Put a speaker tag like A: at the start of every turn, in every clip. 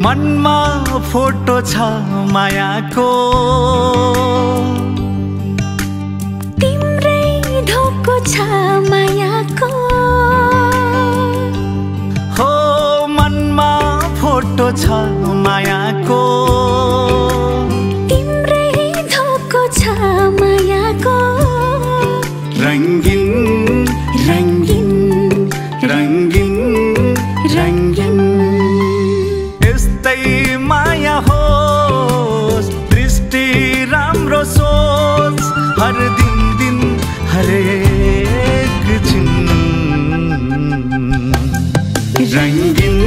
A: मनमा फोटो छ मायाको
B: तिम्रै धोको छ मायाको
A: हो मनमा फोटो छ मायाको
B: तिम्रै धोको छ मायाको
A: रंगीन रंगीन रंगीन रंगीन यस्तै माया होस् दृष्टि राम्रो सोच हर दिन दिन हरेक दिन रंगीन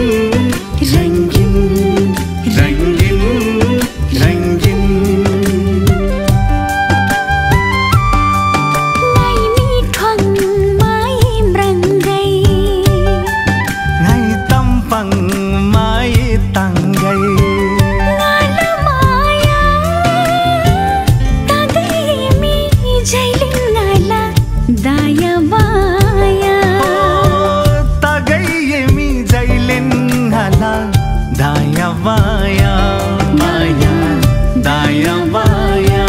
A: रंगीन रंगीन रंगीन दाया बाया माया दाया बाया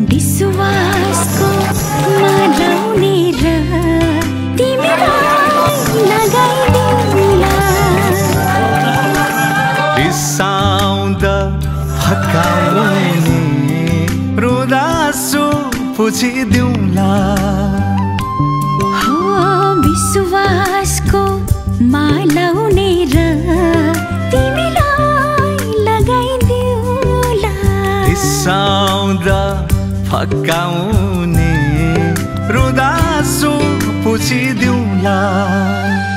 B: विश्वासको मालाउने र तिमीलाई लगाइदिउँला
A: रिसाउँदा फकाउने रुँदा आँसु पुछिदिउँला
B: हो विश्वासको मालाउने र तिमीलाई लगाइदिउँला
A: रिसाउँदा फकाउने रुँदा आँसु पुछिदिउँला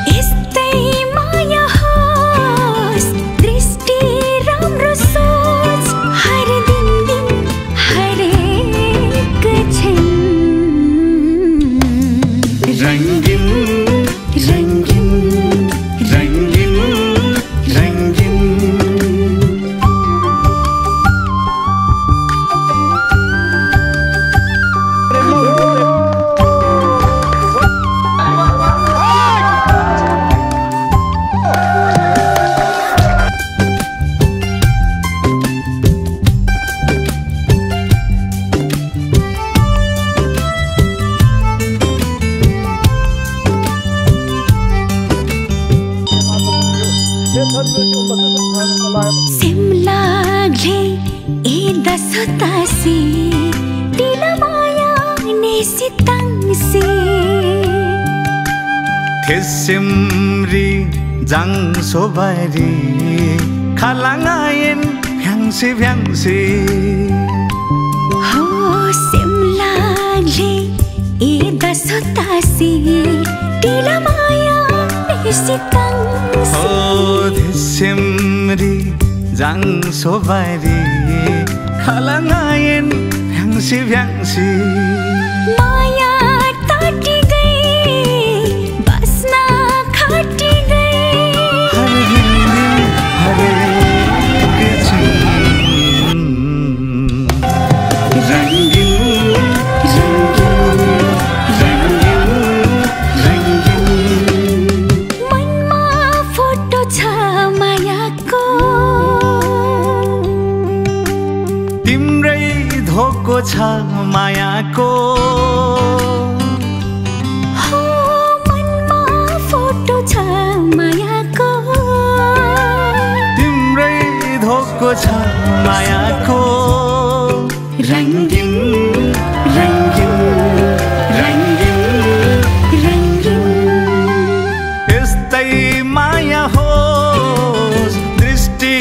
B: यस्तै माया होस् दृष्टि राम्रो सोच हर दिन दिन हरेक क्षण
A: रंगीन रंगीन रंगीन रंगीन
B: सिमलाग्ले ए दसतासी तिलमाया नेसितांसी
A: थेसिमरी जांसोबारी खालांगायन भ्याङ्सी भ्याङ्सी
B: हो सिमलाग्ले ए दसतासी तिलमाया नेसितांसी
A: हो थेसिमरी जांसोबारी खालांगायन भ्याङ्सी भ्याङ्सी
B: माया टाटी गई बस्न खटी गई
A: हर दिन हरेक दिन रंगीन रंगीन रंगीन
B: मनमा फोटो छ मायाको
A: तिम्रै धोको छ मायाको
B: हो मनमा फोटो छ मायाको
A: तिम्रै धोको छ मायाको रंगीन रंगीन रंगीन
B: रंगीन
A: यस्तै माया होस् दृष्टि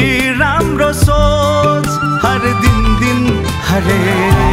A: राम्रो सोच हर दिन दिन हरेक